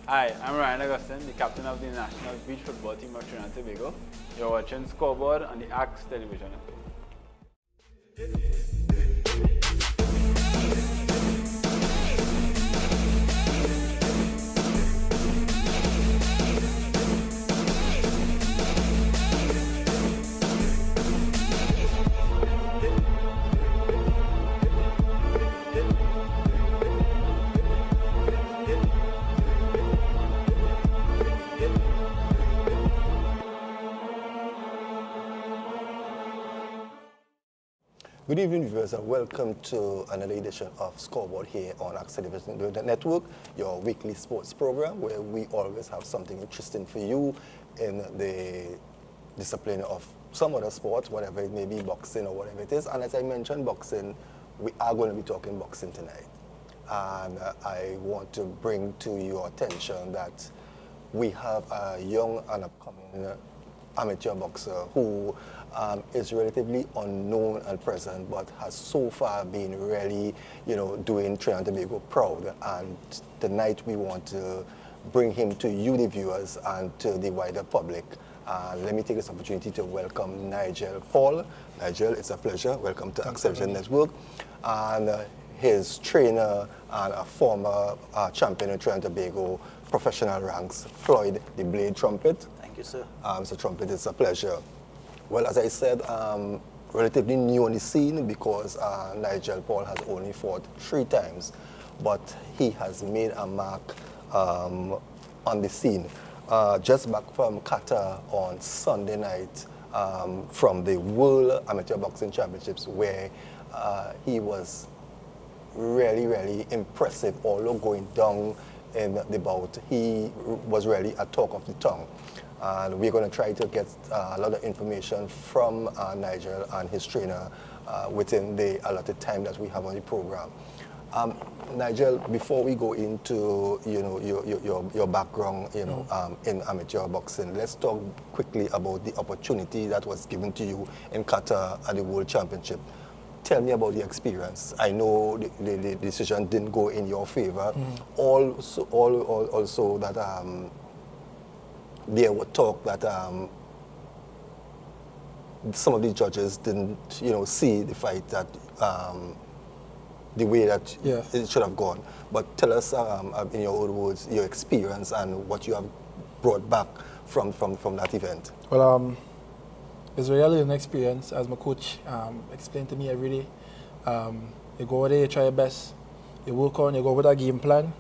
Hi, I'm Ryan Augustin, the captain of the national beach football team of Trinidad and Tobago. You're watching Scoreboard on the Axe television network. Good evening, viewers, and welcome to another edition of Scoreboard here on AIBA Television Network, your weekly sports program where we always have something interesting for you in the discipline of some other sport, whatever it may be, boxing or whatever it is. And as I mentioned, boxing, we are going to be talking boxing tonight. And I want to bring to your attention that we have a young and upcoming amateur boxer who is relatively unknown at present, but has so far been really, doing Trinidad and Tobago proud. And tonight we want to bring him to you, the viewers, and to the wider public. Let me take this opportunity to welcome Nigel Paul. Nigel, it's a pleasure. Welcome to AIBA Television Network. And his trainer and a former champion in Trinidad and Tobago professional ranks, Floyd the Blade Trumpet. Thank you, sir. Mr. Trumpet, it's a pleasure. Well, as I said, relatively new on the scene because Nigel Paul has only fought 3 times, but he has made a mark on the scene. Just back from Qatar on Sunday night from the World Amateur Boxing Championships, where he was really, really impressive, although going down in the bout, he was really a talk of the tongue. And we're going to try to get a lot of information from Nigel and his trainer within the allotted time that we have on the program. Nigel, before we go into your background in amateur boxing, let's talk quickly about the opportunity that was given to you in Qatar at the World Championship. Tell me about the experience. I know the decision didn't go in your favor. Also that there were talk that some of the judges didn't, see the fight that the way that it should have gone. But tell us, in your own words, your experience and what you have brought back from that event. Well, it's really an experience, as my coach explained to me every day. You go over there, you try your best, you work on, you go with a game plan,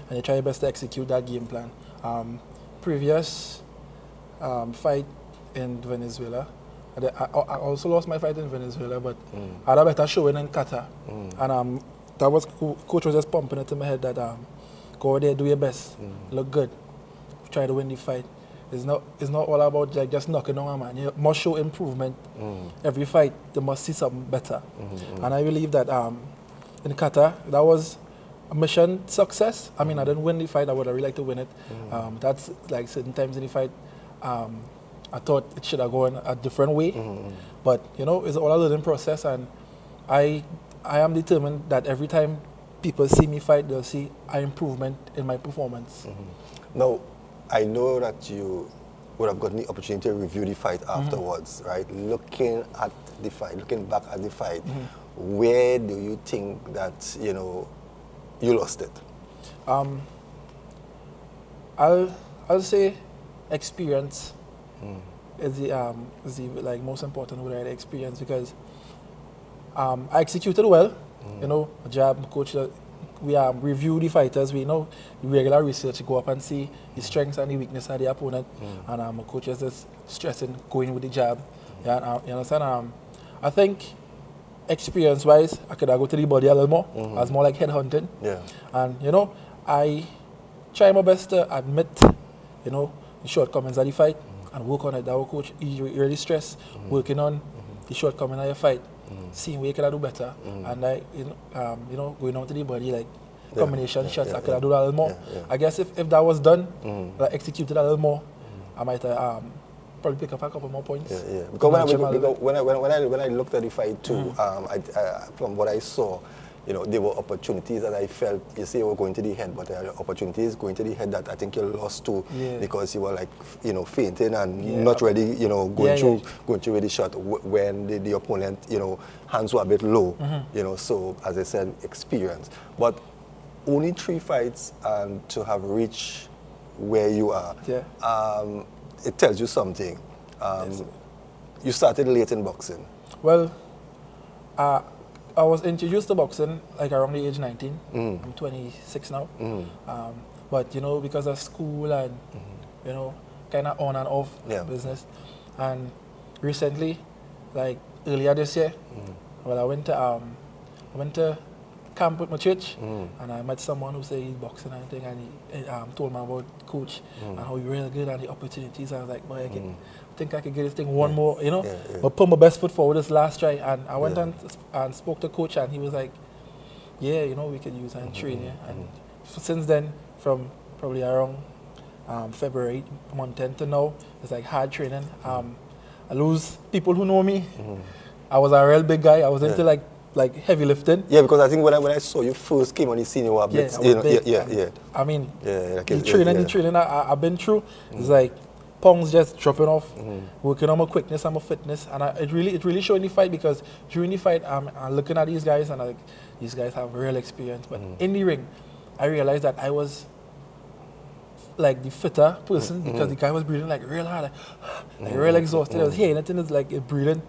and you try your best to execute that game plan. Previous fight in Venezuela, I also lost my fight in Venezuela, but I had a better showing in Qatar. And that was, coach was just pumping it in my head that go over there, do your best, look good, try to win the fight. It's not all about like just knocking on a man. You must show improvement. Every fight, you must see something better. And I believe that in Qatar, that was a mission success. I mean, I didn't win the fight. I would have really liked to win it. That's like certain times in the fight, I thought it should have gone a different way. But it's all a learning process, and I am determined that every time people see me fight, they'll see an improvement in my performance. Now, I know that you would have gotten the opportunity to review the fight afterwards, right? Looking at the fight, looking back at the fight, where do you think that you lost it? I'll say experience is the like most important word, right? Experience, because I executed well. Jab, coach. We review the fighters. We know regular research. Go up and see the strengths and the weakness of the opponent. And my coach is just stressing going with the jab. Yeah, you understand? I think experience-wise, I could have go to the body a little more. I was more like head hunting. Yeah. And I try my best to admit, the shortcomings of the fight and work on it. That was coach. He really stressed working on the shortcoming of your fight. Seeing where you could do better, and going out to the body, like combination shots, I could have do that a little more. I guess if that was done, like executed a little more, I might probably pick up a couple more points. Because when I looked at the fight too, from what I saw, you know, there were opportunities that I felt, you say you were going to the head, but there are opportunities going to the head that I think you lost to because you were like, you know, fainting and not ready, you know, going through the shot when the opponent, you know, hands were a bit low, you know, so as I said, experience. But only 3 fights and to have reached where you are, it tells you something. You started late in boxing. Well, I was introduced to boxing like around the age 19. I'm 26 now. But, you know, because of school and, you know, kind of on and off business. And recently, like earlier this year, well, I went to camp with my church, and I met someone who said he's boxing and everything, and he told me about coach and how he's real good and the opportunities. I was like, boy, I think I could get this thing one more, you know. But put my best foot forward this last try, and I went and spoke to coach, and he was like, yeah, you know, we could use and train you. And since then, from probably around February month 10 to now, it's like hard training. I lose people who know me. I was a real big guy. I was into like heavy lifting. Yeah, because I think when I saw you first came on the scene, you were a bit, you know, I mean, the training I've been through is like pounds just dropping off, working on my quickness and my fitness, and it really showed in the fight, because during the fight I'm looking at these guys and like these guys have real experience, but in the ring I realized that I was like the fitter person because the guy was breathing like real hard, like real exhausted. I was hearing it and it's like breathing.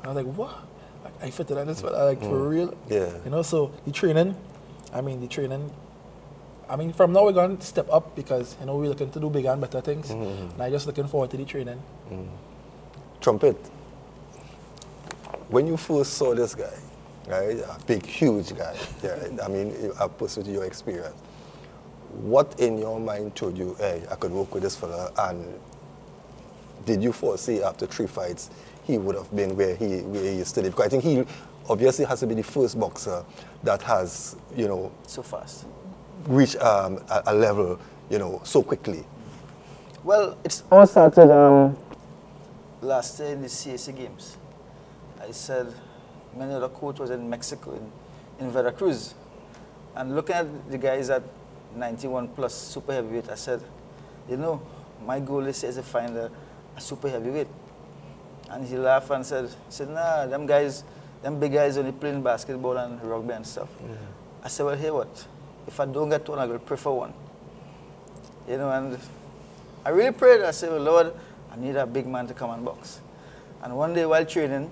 I was like, what? Like, I fitter than this fella, like for real. You know, so the training, from now we're going to step up because, you know, we're looking to do bigger and better things. And I'm just looking forward to the training. Trumpet, when you first saw this guy, right, a big, huge guy, I mean, a person with your experience, what in your mind told you, hey, I could work with this fella, and did you foresee after 3 fights he would have been where he is today? Because I think he obviously has to be the first boxer that has, you know, so fast reached a level, you know, so quickly. Well, it's all started last year in the CAC games. I said many other coach was in Mexico, in Veracruz, and looking at the guys at 91 plus super heavyweight, I said, you know, my goal is to find a super heavyweight. And he laughed and said, nah, them big guys only playing basketball and rugby and stuff. I said, well, hey, what? If I don't get one, I will prefer one. You know, and I really prayed. I said, well, Lord, I need a big man to come and box. And one day while training,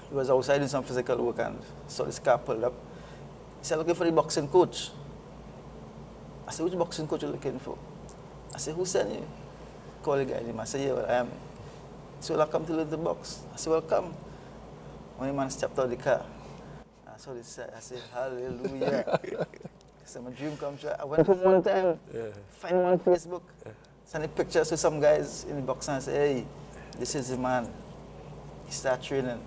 he was outside doing some physical work and saw this car pulled up. He said, looking for the boxing coach. I said, which boxing coach are you looking for? I said, who sent you? Call the guy. I said, yeah, well, I am. He said, well, I come to learn the box. I said, well, come. When the man stepped out of the car, I saw this side. I said, hallelujah. I said, my dream come true. I went home one time, find him on Facebook, send pictures to some guys in the boxing and say, hey, this is the man. He started training.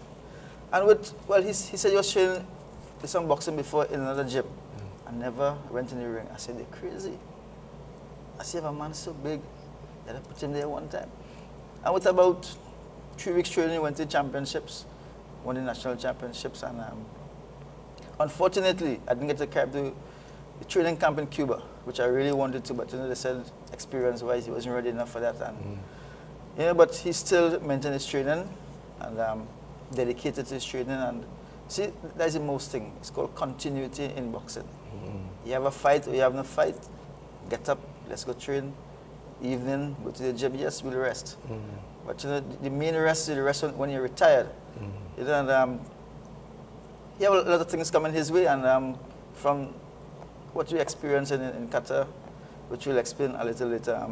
And he said he was training with some boxing before in another gym. I never went in the ring. I said, they're crazy. I said, if a man so big, that I put him there one time. And with about 3 weeks training, went to championships, won the national championships, and unfortunately, I didn't get to carry the training camp in Cuba, which I really wanted to, but you know, they said experience-wise, he wasn't ready enough for that. And you know, but he still maintained his training and dedicated to his training. And see, that's the most thing. It's called continuity in boxing. You have a fight or you have no fight, get up, let's go train. Evening, go to the gym, yes, we'll rest. But you know, the main rest is the rest when you're retired. You know, and he have a lot of things coming his way, and from what we experienced in Qatar, which we'll explain a little later,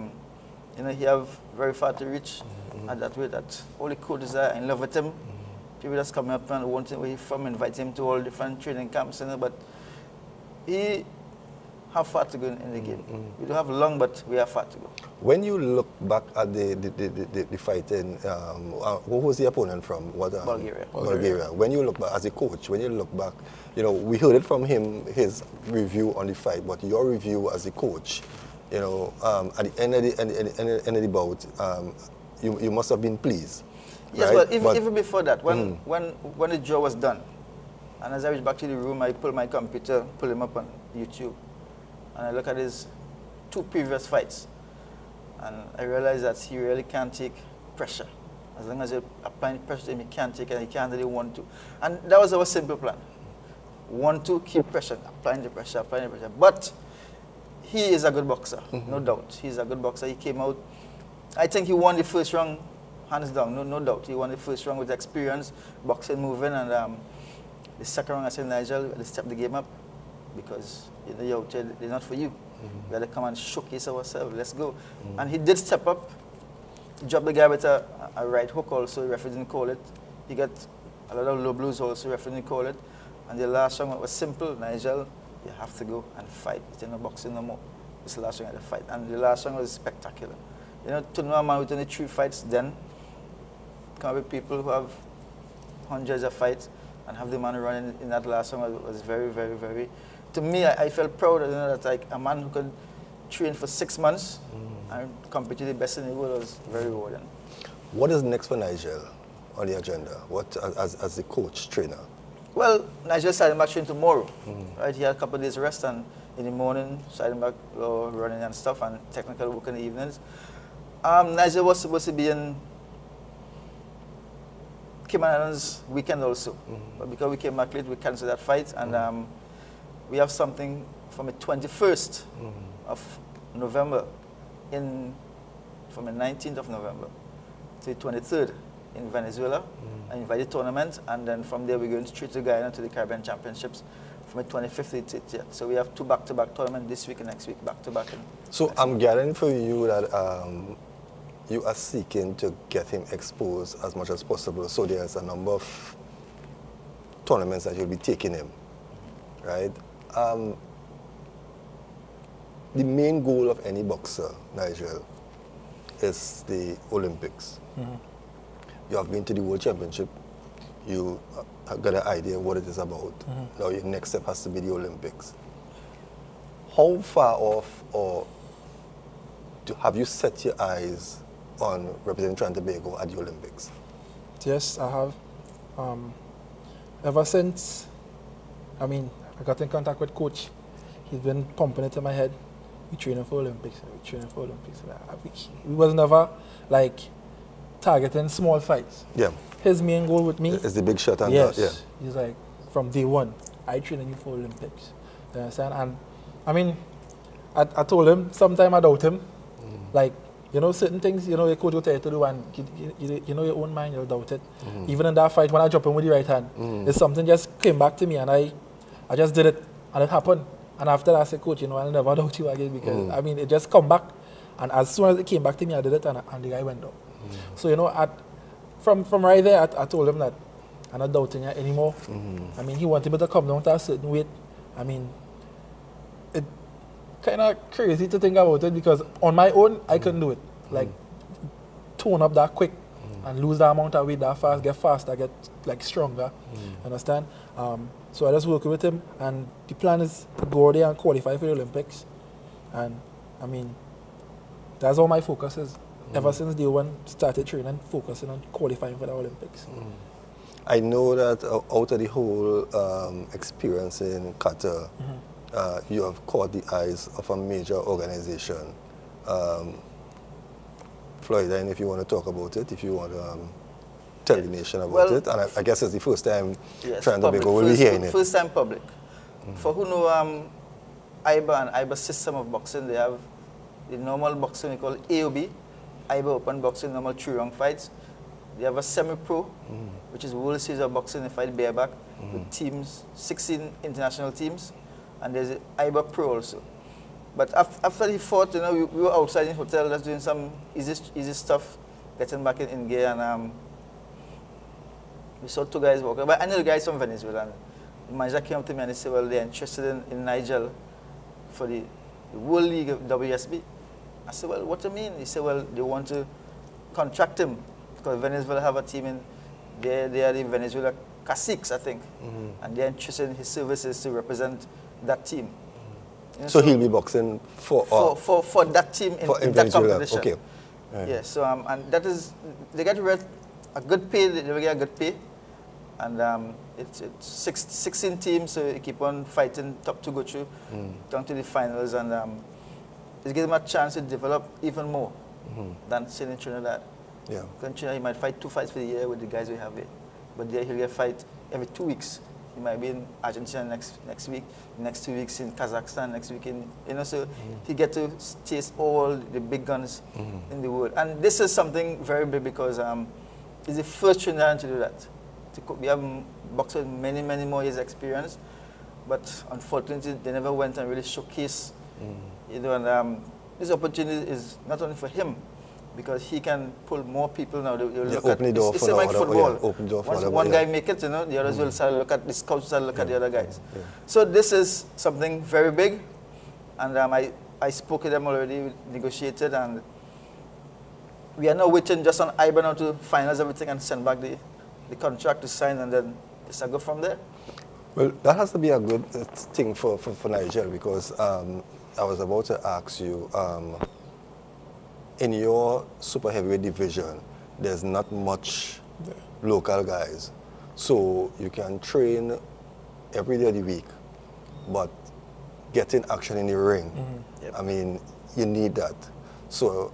you know, he have very far to reach at that way that all the coaches are in love with him. People that's coming up and wanting where he's from, invite him to all different training camps, you know, but he have far to go in the game. We don't have long, but we have far to go. When you look back at the fighting, who was the opponent from? Bulgaria. Bulgaria. When you look back as a coach, when you look back, you know, we heard it from him, his review on the fight, but your review as a coach, you know, at the end of the bout, you must have been pleased. Yes, right? but even before that, when the draw was done, And as I reach back to the room, I pull my computer, pull him up on YouTube, and I look at his 2 previous fights. And I realize that he really can't take pressure. As long as you're applying pressure to him, he can't take it, and he can't really want to. And that was our simple plan. Want to keep pressure, applying the pressure, applying the pressure. But he is a good boxer, no doubt. He's a good boxer. He came out, I think he won the first round, hands down, no doubt. He won the first round with experience, boxing, moving, and the second round I said, Nigel, we had to step the game up because you know, you're out there, they're not for you. We had to come and showcase ourselves, let's go. And he did step up, dropped the guy with a right hook also, the referee didn't call it. He got a lot of low blows also, the referee didn't call it. And the last round was simple, Nigel, you have to go and fight. It's no boxing no more. It's the last round I had to fight. And the last round was spectacular. You know, to know a man with only 3 fights then, come with people who have hundreds of fights and have the man running in that last round was very, very, very. To me, I felt proud, you know, that like a man who could train for 6 months and compete with the best in the world was very rewarding. What is next for Nigel on the agenda? What as the coach, trainer? Well, Nigel started back training tomorrow. Right, he had a couple of days rest, and in the morning started back running and stuff, and technical work in the evenings. Nigel was supposed to be in Cayman Islands weekend also, but because we came back late, we canceled that fight, and we have something from the 21st of November, from the 19th of November to the 23rd in Venezuela, an invited tournament, and then from there we're going straight to Guyana to the Caribbean Championships from the 25th to the 30th. So we have 2 back-to-back tournaments this week and next week, back-to-back. So I'm gathering for you that you are seeking to get him exposed as much as possible. So there's a number of tournaments that you'll be taking him, right? The main goal of any boxer, Nigel, is the Olympics. You have been to the World Championship. You have got an idea what it is about. Now your next step has to be the Olympics. How far off, or have you set your eyes on representing Trinidad and Tobago at the Olympics? Yes, I have. Ever since, I got in contact with coach. He's been pumping it in my head. We training for Olympics. We training for Olympics. We was never like targeting small fights. Yeah. His main goal with me is the big shot. And yes. Yeah. He's like, from day one, I training you for Olympics. You understand? And I told him, sometime I doubt him. Like, you know, certain things, you know, your coach will tell you to do, and you know your own mind, you'll doubt it. Even in that fight, when I drop him with the right hand, it's something just came back to me, and I just did it, and it happened. And after that, I said, coach, you know, I'll never doubt you again, because, it just come back. And as soon as it came back to me, I did it, and the guy went down. So, you know, from right there, I told him that I'm not doubting you anymore. He wanted me to come down to a certain weight. It kind of crazy to think about it, because on my own, I couldn't do it. Like, tone up that quick and lose that amount of weight that fast, get faster, get like stronger. Understand? So I just working with him, and the plan is to go there and qualify for the Olympics. And that's all my focus is. Ever since day one, started training, focusing on qualifying for the Olympics. I know that out of the whole experience in Qatar, you have caught the eyes of a major organization. Floyd, and if you want to talk about it, if you want to tell the nation about it, and I guess it's the first time Trinidad and Tobago will be hearing it. First time public. For who know AIBA and AIBA system of boxing, they have the normal boxing we call AIBA, AIBA open boxing, normal 3-round fights. They have a semi-pro, which is World Series of Boxing, they fight bareback with teams, 16 international teams, and there's AIBA Pro also. But after he fought, you know, we were outside in the hotel just doing some easy stuff, getting back in gear, and we saw 2 guys walking. But I know the guys from Venezuela, and the manager came up to me and he said, well, they're interested in Nigel for the World League of WSB. I said, well, what do you mean? He said, well, they want to contract him because Venezuela have a team in, they are the Venezuela Caciques, I think, and they're interested in his services to represent that team. You know, so he'll be boxing for that team in that competition. Okay. Yeah. So and that is, they get a good pay. They will get a good pay, And it's 16 teams, so you keep on fighting, top two go through, down to the finals, and it gives them a chance to develop even more than saying in Trinidad. Yeah. In Trinidad, he might fight 2 fights for the year with the guys we have here, but there he'll get a fight every 2 weeks. He might be in Argentina next week, next 2 weeks in Kazakhstan, next week in, so he get to chase all the big guns in the world. And this is something very big because it's the first Trinidadian to do that. We have boxers with many, many more years experience, but unfortunately they never went and really showcased, and this opportunity is not only for him, because he can pull more people now. Open the door it's for like football. Open the door for Once one guy make it, the others will start to look at the scouts, start to look at the other guys. So this is something very big, and I spoke to them already, we negotiated, and we are now waiting just on AIBA now to finalize everything and send back the contract to sign, and then it's a go from there. Well, that has to be a good thing for Nigel, because I was about to ask you, in your super heavyweight division, there's not much local guys. So you can train every day of the week, but getting action in the ring, I mean, you need that. So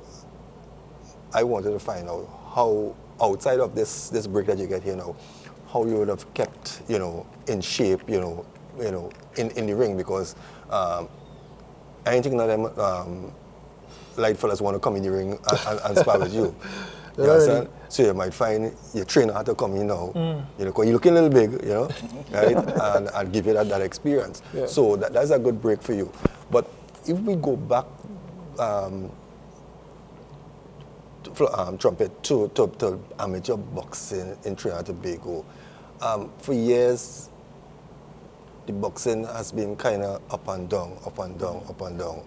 I wanted to find out how, outside of this break that you get here now, how you would have kept, in shape, in the ring, because I ain't think none of them light fellas want to come in the ring and spar with you. You understand? So you might find your trainer had to come in now, because you're looking a little big, right? and give you that experience. Yeah. So that's a good break for you. But if we go back, trumpet to amateur boxing in Trinidad and Tobago, for years, the boxing has been kind of up and down, up and down, up and down.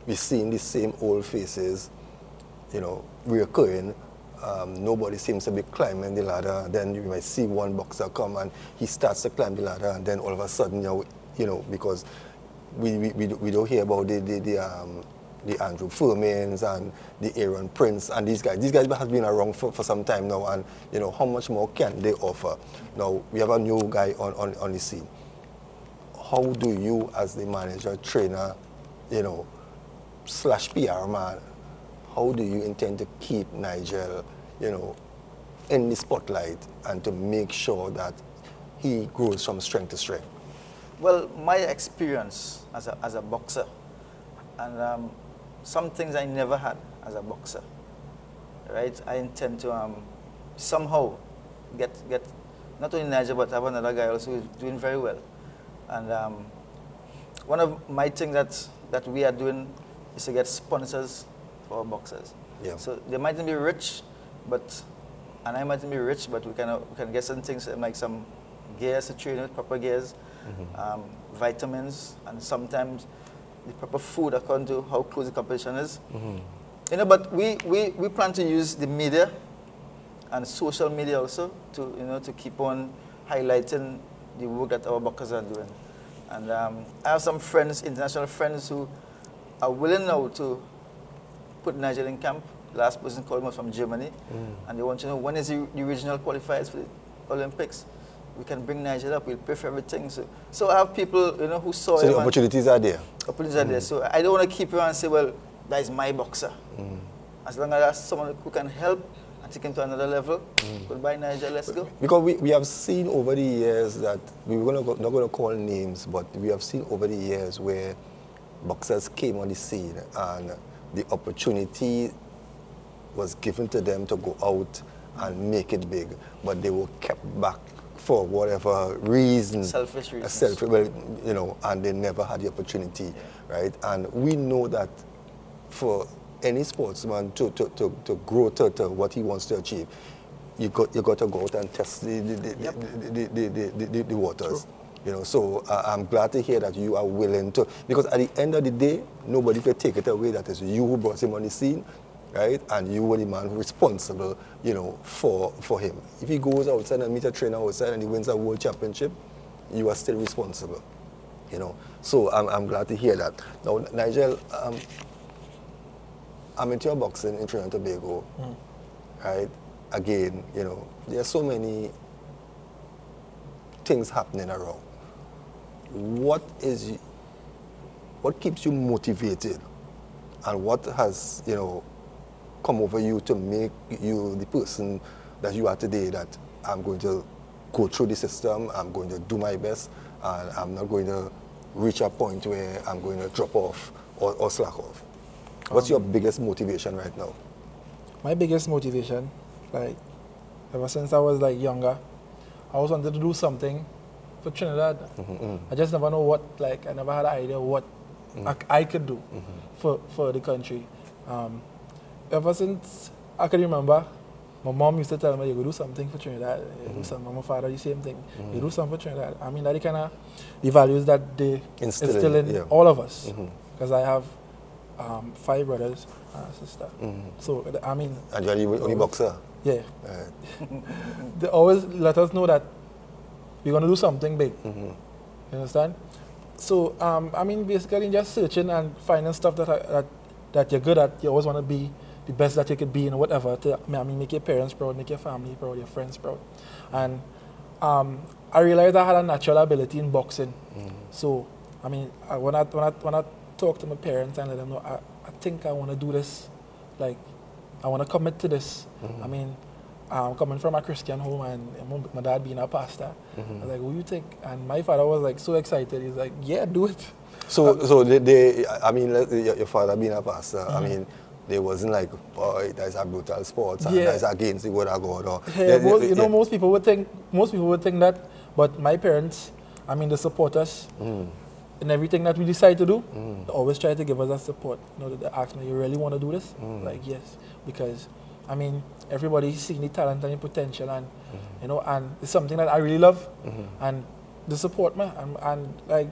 We're seeing the same old faces, reoccurring. Nobody seems to be climbing the ladder. Then you might see one boxer come and he starts to climb the ladder, and then all of a sudden, because we don't hear about the Andrew Furmans and the Aaron Prince and these guys. These guys have been around for some time now, and how much more can they offer? Now we have a new guy on the scene. How do you, as the manager, trainer, / PR man, how do you intend to keep Nigel, in the spotlight and to make sure that he grows from strength to strength? Well, my experience as a boxer, and some things I never had as a boxer, right? I intend to somehow get not only Nigel, but have another guy also who's doing very well. And one of my things that we are doing is to get sponsors for our boxers. Yeah. So they mightn't be rich, and I mightn't be rich, but we can get some things like some gears to train with, proper gears, vitamins, and sometimes the proper food according to how close the competition is. But we plan to use the media and social media also to keep on highlighting the work that our boxers are doing. And I have some friends, international friends, who are willing now to put Nigel in camp. Last person called me from Germany, and they want to know when is the regional qualifiers for the Olympics. We can bring Nigel up, we'll pay for everything. So I have people, who saw So the opportunities are there? Opportunities are there. So I don't want to keep you and say, well, that is my boxer. As long as that's someone who can help and take him to another level, goodbye Nigel, let's go. Because we have seen over the years that, not going to call names, but we have seen over the years where boxers came on the scene and the opportunity was given to them to go out and make it big, but they were kept back for whatever reason. Selfish reasons. And they never had the opportunity, right? And we know that for any sportsman to grow to what he wants to achieve, you got to go out and test the waters. True. So I'm glad to hear that you are willing to, because at the end of the day, nobody can take it away that it's you who brought him on the scene, right? And you were the man responsible, for him. If he goes outside and meets a trainer outside and he wins a world championship, you are still responsible, So I'm glad to hear that. Now, Nigel, amateur boxing in Trinidad and Tobago, right? Again, there are so many things happening around, what keeps you motivated, and what has, you know, come over you to make you the person that you are today, that I'm going to go through the system, I'm going to do my best, and I'm not going to reach a point where I'm going to drop off or slack off? What's your biggest motivation right now? My biggest motivation, like, ever since I was like younger, I always wanted to do something for Trinidad. I just never know what, like, I never had an idea what I could do for the country. Ever since I can remember, my mom used to tell me, you go do something for Trinidad. You do something. My father, the same thing. You do something for Trinidad. I mean, that kind of the values that they instill in all of us. Because I have 5 brothers and a sister. So, I mean... And you're the only boxer? Yeah. They always let us know that we're going to do something big. You understand? So, I mean, basically just searching and finding stuff that you're good at. You always want to be the best that you could be in whatever. I mean, make your parents proud, make your family proud, your friends proud. And I realized I had a natural ability in boxing. So, I mean, when I talk to my parents and let them know, I think I want to do this. Like, I want to commit to this. I mean, I'm coming from a Christian home and my dad being a pastor. I was like, what do you think? And my father was like so excited. He's like, yeah, do it. So they I mean, your father being a pastor, I mean, they wasn't like, oh, that's a brutal sport, and that's against the word of God. Or, you know, most people would think that, but my parents, I mean, they support us in everything that we decide to do. They always try to give us that support. You know, they ask me, you really want to do this? Like, yes, because, I mean, everybody's seeing the talent and the potential, and you know, and it's something that I really love, and they support me, and like,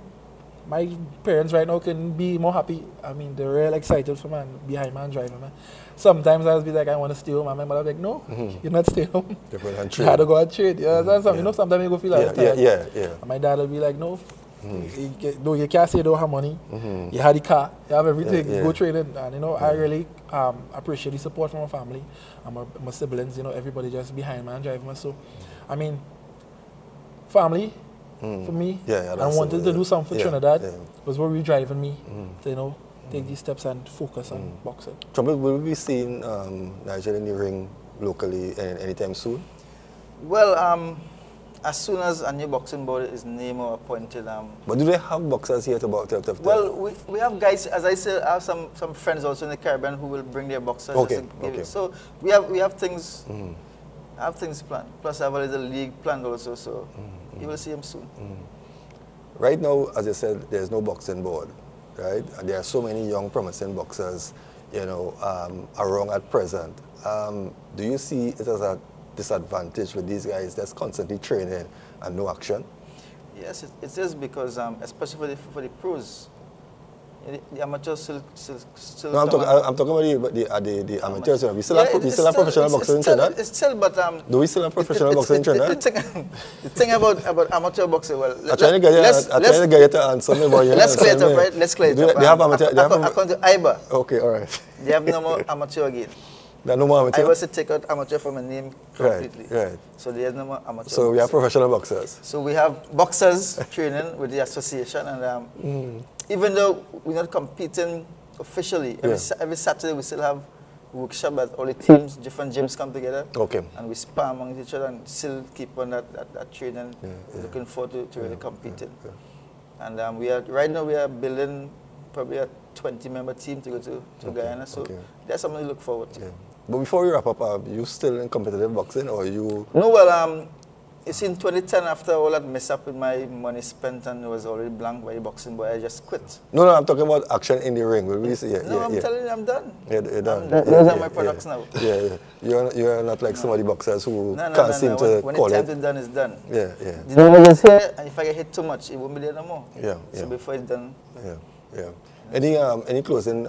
my parents right now can be more happy. I mean, they're real excited for me and behind me and driving me. Sometimes I'll be like, I want to stay home. And my mother will be like, no, you're not staying home. You're going to trade. You had to go and trade. You know, sometimes you go feel like that. Yeah. And my dad will be like, no, you can't say you don't have money. You have the car, you have everything, go trading. And, you know, I really appreciate the support from my family and my siblings, you know, everybody just behind me and driving me. So, I mean, family, for me, I wanted to do something for Trinidad. Was what really driving me to, you know, take these steps and focus on boxing. Trumpet, will we be seeing Nigel in the ring locally anytime soon? Well, as soon as a new boxing board is named or appointed. But do they have boxers here to box? Well, we have guys, as I said, I have some friends also in the Caribbean who will bring their boxers. Okay. So we have things. I have things planned. Plus, I have a little league planned also, so you will see him soon. Right now, as I said, there's no boxing board, right? And there are so many young, promising boxers, you know, around at present. Do you see it as a disadvantage for these guys that's constantly training and no action? Yes, it is, because especially for the pros. The amateurs still no, I'm talking about the amateurs. We still have professional boxers in Trinidad? It's still, but... Do we still have professional boxers in Trinidad? The thing about amateur boxing, well... I'm trying to get you to answer me, but let's clear it up, right? Let's clear it up. They have amateur... According to AIBA. Okay, all right. They have no more amateur again. There are no more amateur? I was to take out amateur from a name completely. Right. So there's no more amateur. So we have professional boxers. So we have boxers training with the association, and even though we're not competing officially, every Saturday we still have workshop at all the teams, different gyms come together. Okay. And we spar among each other and still keep on that training, looking forward to really competing. And right now we are building probably a 20-member team to go to Guyana, so that's something to look forward to. But before we wrap up, are you still in competitive boxing, or you... No, well, it's in 2010, after all that mess up with my money spent and it was already blank by the boxing boy, I just quit. No, I'm talking about action in the ring. I'm telling you, I'm done. You're done. Those are my products now. You're not like some of the boxers who can't seem to when call it. When the time is done, it's done. The number is here, and if I get hit too much, it won't be there no more. So before it's done. Any closing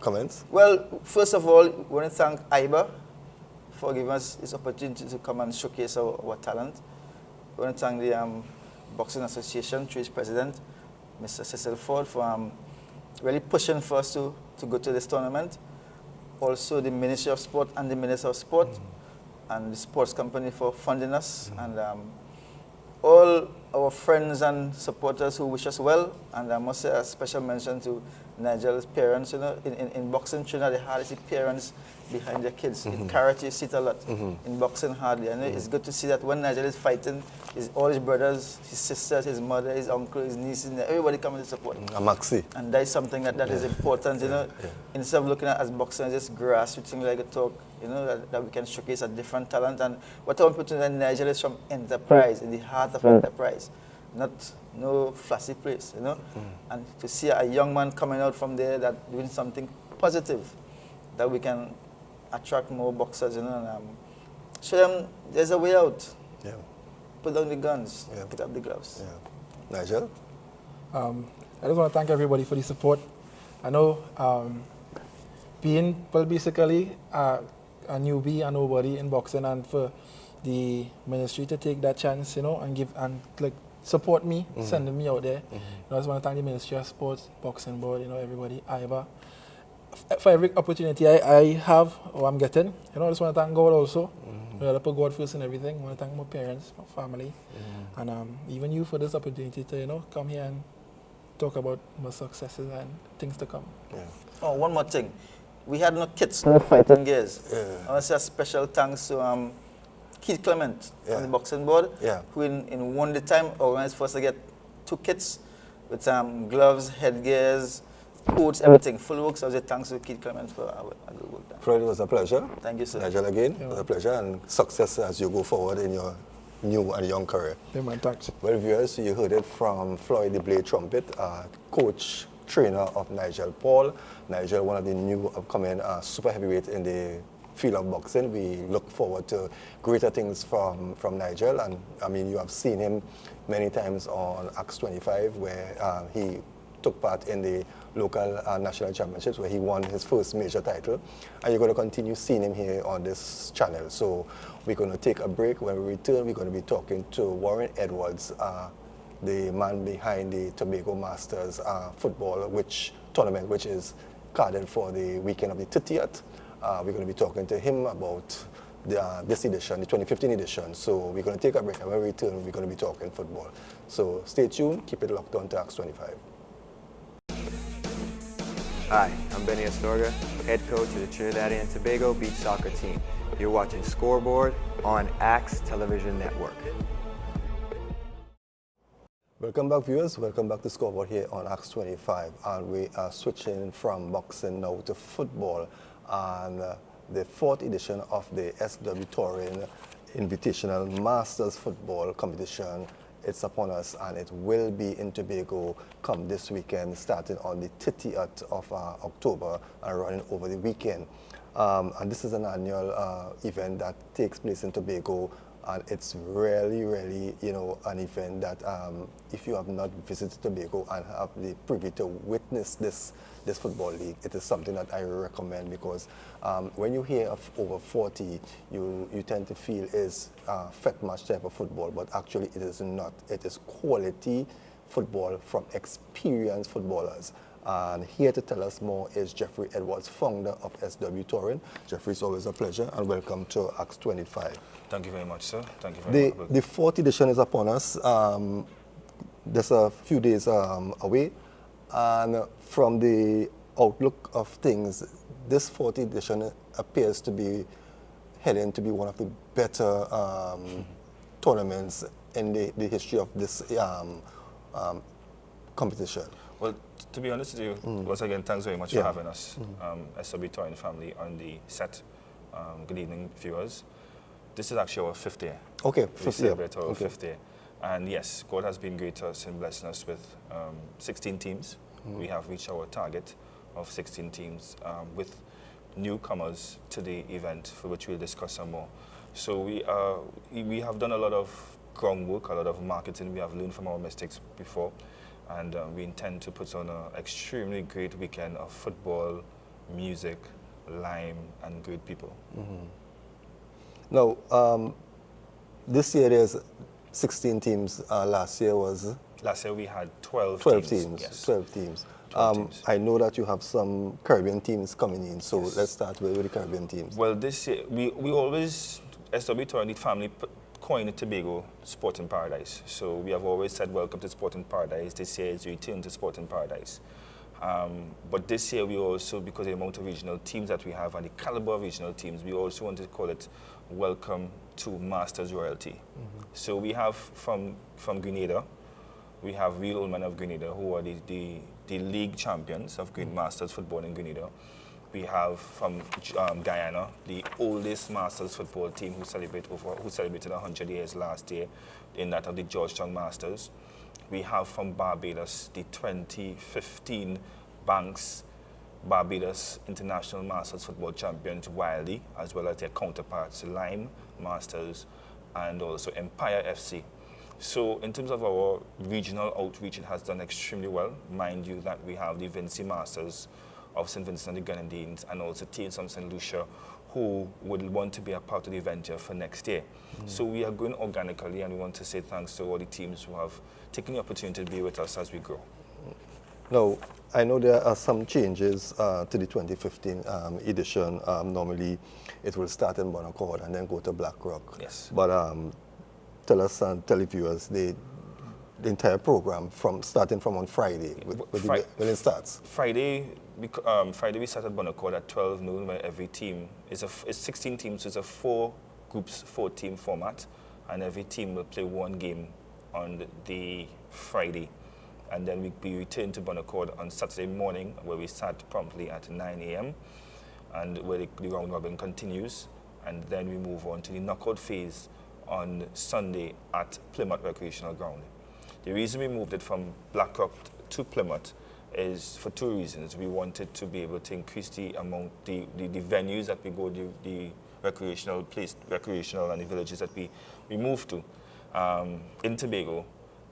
comments? Well, first of all, I want to thank AIBA for giving us this opportunity to come and showcase our talent. I want to thank the Boxing Association, through its president, Mr. Cecil Ford, for really pushing for us to go to this tournament. Also the Ministry of Sport and the Minister of Sport and the sports company for funding us. And all our friends and supporters who wish us well, and I must say a special mention to Nigel's parents. You know, in boxing, Trinidad, they hardly see parents behind their kids. In karate, you see it a lot. In boxing, hardly. And it's good to see that when Nigel is fighting, all his brothers, his sisters, his mother, his uncle, his nieces, everybody coming to support. Maxi. And that is something that is important, you know. Instead of looking at as boxing as just grassroots thing like a talk, you know, that we can showcase a different talent. And what I want to put in Nigeria is from enterprise, in the heart of enterprise, not no fussy place, you know. And to see a young man coming out from there that doing something positive, that we can attract more boxers, you know, and show them there's a way out. Yeah. Put down the guns, pick up the gloves. Yeah. Nigel? I just want to thank everybody for the support. I know being, well, basically a newbie, a nobody in boxing, and for the ministry to take that chance, you know, and give and like support me, sending me out there. You know, I just want to thank the Ministry of Sports, Boxing Board, you know, everybody, AIBA, for every opportunity I have or I'm getting. You know, I just want to thank God also. You know, I put God first in everything. I want to thank my parents, my family, and even you for this opportunity to, you know, come here and talk about my successes and things to come. Oh, one more thing. We had no kits, no fighting gears. I want to say a special thanks to Keith Clement on the boxing board, who in one day time organized for us to get 2 kits with gloves, headgears, coats, everything, full work. So I say thanks to Keith Clement for a good work done. Floyd, it was a pleasure. Thank you, sir. Nigel, again, it was a pleasure, and success as you go forward in your new and young career. Yeah, man, thanks. Well, viewers, you heard it from Floyd the Blade Trumpet, coach, trainer of Nigel Paul. Nigel, one of the new upcoming super heavyweight in the field of boxing. We look forward to greater things from Nigel, and I mean, you have seen him many times on Acts 25, where he took part in the local national championships, where he won his first major title, and you're going to continue seeing him here on this channel. So we're going to take a break. When we return, we're going to be talking to Warren Edwards, the man behind the Tobago Masters football tournament, which is carded for the weekend of the 30th. We're going to be talking to him about this edition, the 2015 edition. So we're going to take a break, and when we return, we're going to be talking football. So stay tuned, keep it locked on to Acts 25. Hi, I'm Benny Astorga, head coach of the Trinidadian and Tobago Beach Soccer Team. You're watching Scoreboard on AXE Television Network. Welcome back, viewers. Welcome back to Scoreboard here on Acts 25. And we are switching from boxing now to football. And the 4th edition of the SW Touring Invitational Masters Football Competition, it's upon us, and it will be in Tobago come this weekend, starting on the 30th of October and running over the weekend. And this is an annual event that takes place in Tobago, and it's really, you know, an event that if you have not visited Tobago and have the privy to witness this football league, it is something that I recommend, because when you hear of over 40, you tend to feel is fet match type of football, but actually it is not. It is quality football from experienced footballers. And here to tell us more is Jeffrey Edwards, founder of SW Touring. Jeffrey, it's always a pleasure, and welcome to Acts 25. Thank you very much, sir. Thank you very much. The 4th edition is upon us. There's a few days away, and from the outlook of things, this 4th edition appears to be heading to be one of the better tournaments in the history of this competition. Well, to be honest with you, once again, thanks very much for having us, SW Touring family, on the set. Good evening, viewers. This is actually our 5th year. Okay, we celebrate our 5th year. And yes, God has been great to us in blessing us with 16 teams. We have reached our target of 16 teams with newcomers to the event, for which we'll discuss some more. So we have done a lot of groundwork, a lot of marketing. We have learned from our mistakes before, and we intend to put on an extremely great weekend of football, music, lime, and great people. Now, this year there's 16 teams. Last year we had 12 teams. Yes. 12 teams. 12 teams. I know that you have some Caribbean teams coming in, so let's start with the Caribbean teams. Well, this year, we always, SW Touring family coined Tobago Sporting Paradise. So we have always said welcome to Sporting Paradise. This year is return to Sporting Paradise. But this year we also, because of the amount of regional teams that we have and the caliber of regional teams, we also want to call it welcome to Masters Royalty. So we have from Grenada, we have real old men of Grenada who are the league champions of Masters football in Grenada. We have from Guyana, the oldest Masters football team who celebrated 100 years last year in that of the Georgetown Masters. We have from Barbados, the 2015 Barbados International Masters Football Champions Wiley, as well as their counterparts Lime Masters and also Empire FC. So in terms of our regional outreach, it has done extremely well. Mind you that we have the Vinci Masters of St. Vincent and the Grenadines and also teams from St. Lucia who would want to be a part of the venture for next year. So we are going organically, and we want to say thanks to all the teams who have taken the opportunity to be with us as we grow. Now, I know there are some changes to the 2015 edition. Normally, it will start in Bon Accord and then go to Black Rock. Yes. But tell us and tell the viewers the entire program starting from on Friday, when it starts. Friday we start at Bon Accord at 12 noon, where every team it's 16 teams, so it's a 4 groups, 4-team format, and every team will play 1 game on the Friday. And then we return to Bon Accord on Saturday morning, where we start promptly at 9 a.m. and where the round robin continues. And then we move on to the knockout phase on Sunday at Plymouth Recreational Ground. The reason we moved it from Black Rock to Plymouth is for 2 reasons. We wanted to be able to increase the amount, the venues that we go, the recreational and the villages that we move to in Tobago,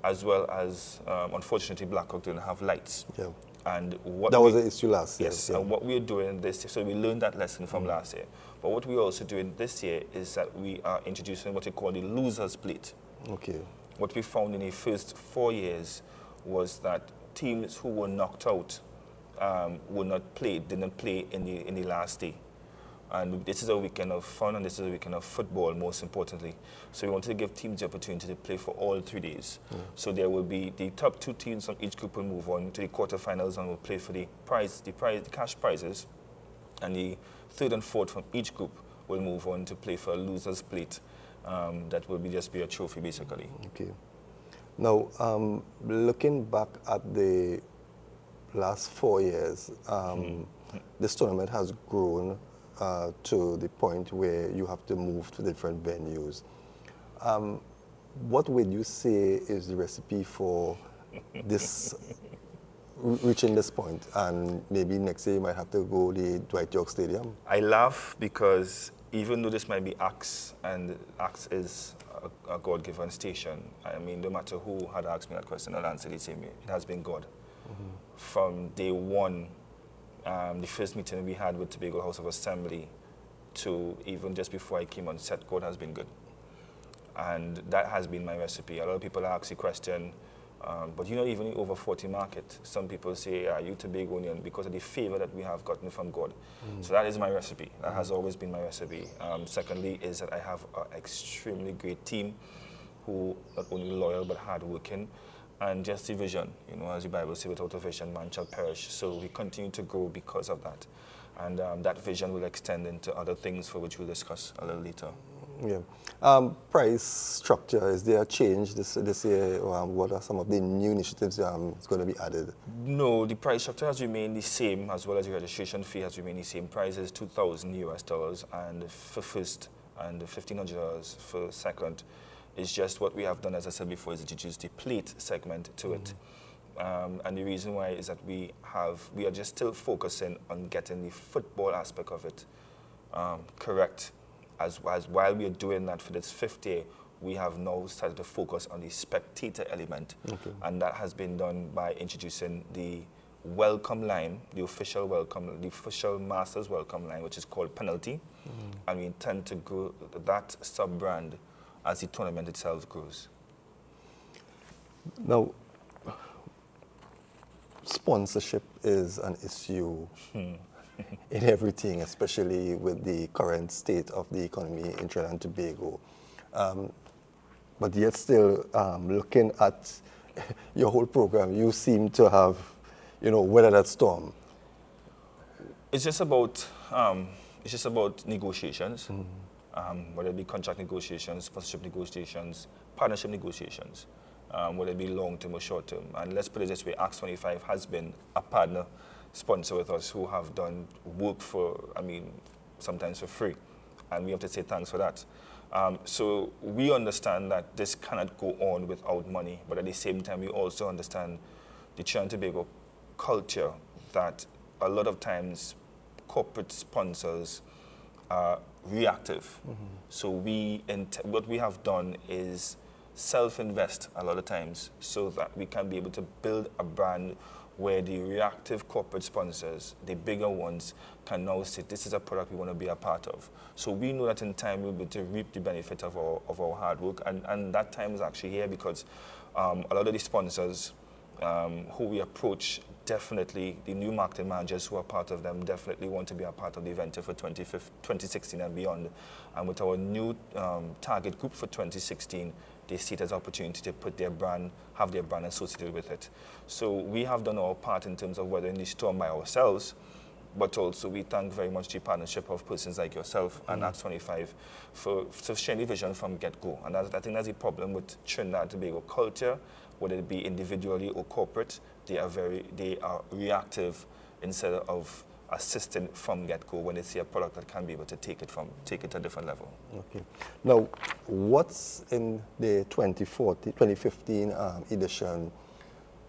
as well as, unfortunately, Black Rock didn't have lights. Yeah. And that was the issue last year. Yes, yeah. and what we are doing this year, so we learned that lesson from last year. But what we're also doing this year is that we are introducing what we call the losers plate. Okay. What we found in the first 4 years was that teams who were knocked out did not play in the last day. And this is a weekend of fun, and this is a weekend of football, most importantly. So we wanted to give teams the opportunity to play for all 3 days. So there will be the top 2 teams from each group will move on to the quarterfinals and will play for the cash prizes. And the 3rd and 4th from each group will move on to play for a loser's plate. That will just be a trophy, basically. Okay. Now, looking back at the last 4 years, this tournament has grown to the point where you have to move to different venues. What would you say is the recipe for this reaching this point? And maybe next year you might have to go to the Dwight York Stadium. I laugh because even though this might be ACTS, and ACTS is a God-given station, I mean, no matter who had asked me that question, I'll answer the same way. It has been God. From day one, the first meeting we had with Tobago House of Assembly to even just before I came on set, God has been good. And that has been my recipe. A lot of people ask the question, but you know, even in over 40 market, some people say, are you Tobagonian because of the favor that we have gotten from God? So that is my recipe. That has always been my recipe. Secondly is that I have an extremely great team who not only loyal but hardworking, and just the vision. You know, as the Bible says, without a vision, man shall perish. So we continue to grow because of that. And that vision will extend into other things for which we'll discuss a little later. Yeah. Price structure, is there a change this year? What are some of the new initiatives that's going to be added? No, the price structure has remained the same, as well as the registration fee has remained the same. Price is $2,000 and for first and $1,500 for second. It's just what we have done, as I said before, is introduce the plate segment to it. And the reason why is that we are just still focusing on getting the football aspect of it correct. As while we are doing that for this 5th year, we have now started to focus on the spectator element. And that has been done by introducing the welcome line, the official Masters welcome line, which is called Penalty. And we intend to grow that sub-brand as the tournament itself grows. Now, sponsorship is an issue in everything, especially with the current state of the economy in Trinidad and Tobago. but yet still looking at your whole program, you seem to have, weathered that storm. It's just about negotiations, whether it be contract negotiations, sponsorship negotiations, partnership negotiations, whether it be long-term or short-term. And let's put it this way, Acts 25 has been a partner sponsor with us who have done work for, sometimes for free. And we have to say thanks for that. So we understand that this cannot go on without money, but at the same time, we also understand the Trinidad and Tobago culture that a lot of times corporate sponsors are reactive. So what we have done is self-invest a lot of times so that we can be able to build a brand where the reactive corporate sponsors, the bigger ones, can now say, this is a product we want to be a part of. So we know that in time we'll be able to reap the benefit of our hard work, and that time is actually here because a lot of the sponsors who we approach, definitely the new marketing managers who are part of them definitely want to be a part of the event for 2016 and beyond. And with our new target group for 2016, they see it as an opportunity to put have their brand associated with it. So we have done our part in terms of weathering the storm by ourselves, but also we thank very much the partnership of persons like yourself and Acts 25 for sharing the vision from get-go. And I think that's the problem with Trinidad and Tobago culture, whether it be individually or corporate. They are reactive instead of assisting from get-go when they see a product that can be able to take it to a different level. Okay. Now, what's in the 2015 edition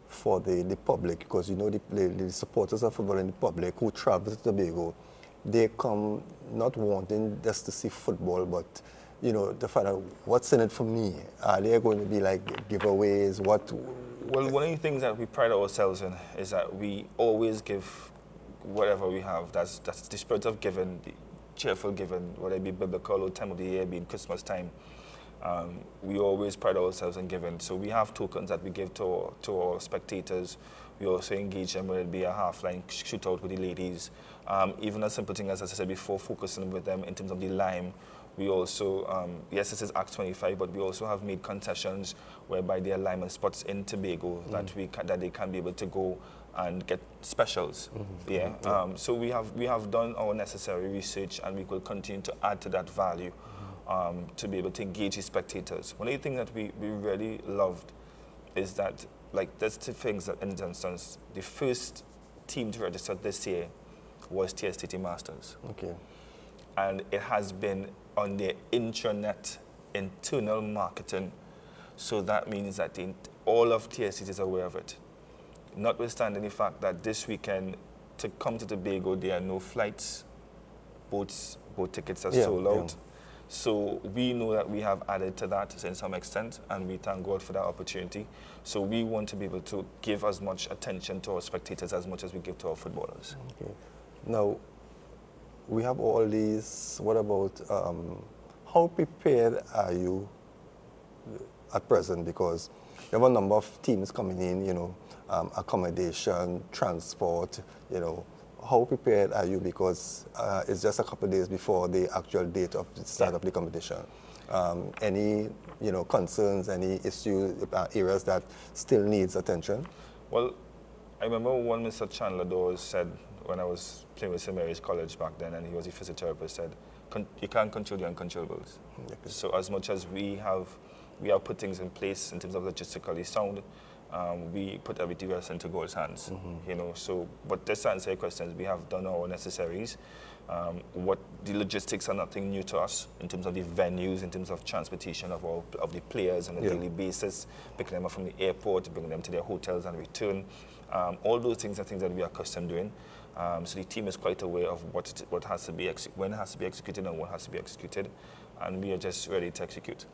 for the public? Because the supporters of football in the public who travel to Tobago, they come not wanting just to see football, but to find out what's in it for me. Are there going to be like giveaways? Well, one of the things that we pride ourselves in is that we always give whatever we have. That's the spirit of giving, the cheerful giving, whether it be biblical or time of the year, being Christmas time. We always pride ourselves in giving. So we have tokens that we give to our spectators. We also engage them, whether it be a half-line shootout with the ladies. Even a simple thing, as I said before, focusing with them in terms of the lime. We also, yes, this is Acts 25, but we also have made concessions whereby there are lime spots in Tobago that they can be able to go and get specials. So we have done our necessary research, and we will continue to add to that value to be able to engage the spectators. One of the things that we really loved is that, like, there's two things that, in instance, the first team to register this year was TSTT Masters. Okay. And it has been on their intranet internal marketing. So that means that all of TSTT is aware of it. Notwithstanding the fact that this weekend, to come to Tobago, there are no flights, boat tickets are sold out. So we know that we have added to that in some extent, and we thank God for that opportunity. So we want to be able to give as much attention to our spectators as much as we give to our footballers. Okay. Now, we have all these. What about how prepared are you at present? Because you have a number of teams coming in, accommodation, transport, How prepared are you? Because it's just a couple of days before the actual date of the start of the competition. Any, concerns, any issues, areas that still needs attention? Well, I remember one Mr. Chandler Dawes said when I was playing with St. Mary's College back then, and he was a physiotherapist, said, you can't control the uncontrollables. Okay. So as much as we have put things in place in terms of logistically sound, we put everything else into God's hands, So, but just to answer your questions, we have done our necessaries. The logistics are nothing new to us in terms of the venues, in terms of transportation of the players on a daily basis, picking them up from the airport, bringing them to their hotels and return. All those things are things that we are accustomed doing. So the team is quite aware of what has to be when it has to be executed and what has to be executed, and we are just ready to execute.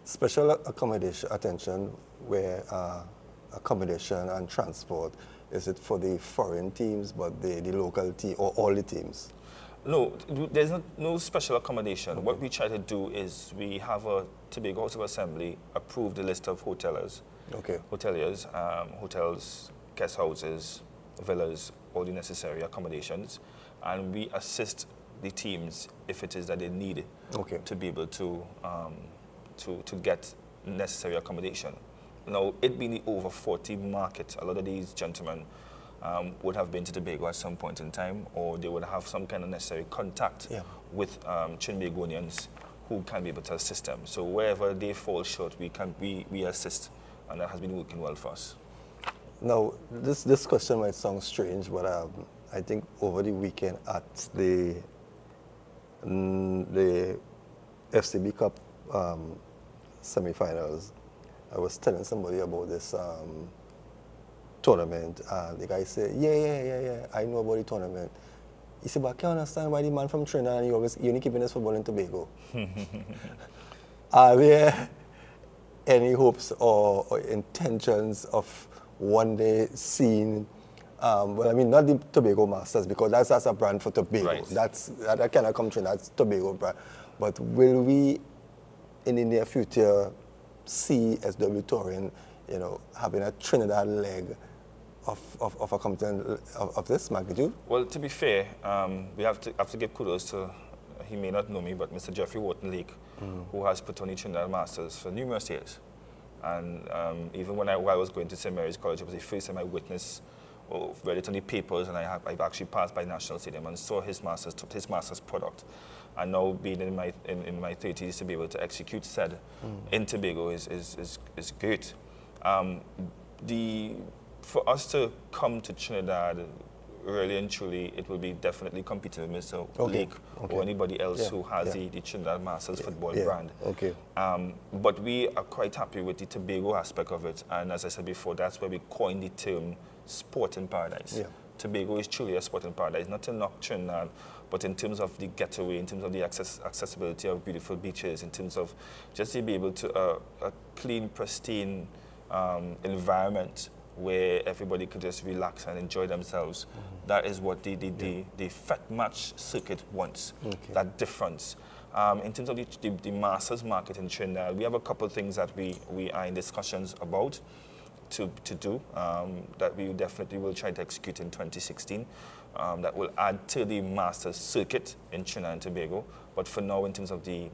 Special accommodation attention where accommodation and transport, is it for the foreign teams, but the local team, or all the teams? No, there's no special accommodation. Okay. What we try to do is we have a Tobago House of Assembly approve the list of hoteliers, hotels, guest houses, villas, all the necessary accommodations, and we assist the teams if it is that they need to be able to get necessary accommodation. Now, it being the over 40 market, a lot of these gentlemen would have been to Tobago at some point in time, or they would have some kind of necessary contact with Trinbagonians who can be able to assist them. So wherever they fall short, we assist, and that has been working well for us. Now, this question might sound strange, but I think over the weekend at the FCB Cup semi-finals, I was telling somebody about this tournament, and the guy said, yeah, I know about the tournament. He said, but I can't understand why the man from Trinidad and you only keeping us football in Tobago. Are there any hopes or intentions of one day seeing, well, I mean, not the Tobago Masters, because that's a brand for Tobago. Right. That cannot come Trinidad, that's Tobago brand. But will we, in the near future, see SW Touring, you know, having a Trinidad leg of a competition of this magnitude? Well, to be fair, we have to give kudos to, he may not know me, but Mr. Jeffrey Wharton Lake, who has put on the Trinidad Masters for numerous years. And even when I was going to St. Mary's College, it was the first time I witnessed, or read it on the papers, and I've actually passed by National Stadium and saw his Masters product. And now being in my 30s to be able to execute said in Tobago is great. For us to come to Trinidad, really and truly, it will be definitely competing with Mr. Lake or anybody else who has the Trinidad Masters football brand. But we are quite happy with the Tobago aspect of it, and as I said before, that's where we coined the term sporting paradise. Tobago is truly a sporting paradise, not to knock Trinidad, but in terms of the getaway, in terms of the accessibility of beautiful beaches, in terms of just to be able to a clean, pristine environment where everybody could just relax and enjoy themselves. That is what the FET match circuit wants, that difference. In terms of the Masters market in Trinidad, we have a couple of things that we are in discussions about to do, that we definitely will try to execute in 2016, that will add to the Masters circuit in Trinidad and Tobago. But for now, in terms of the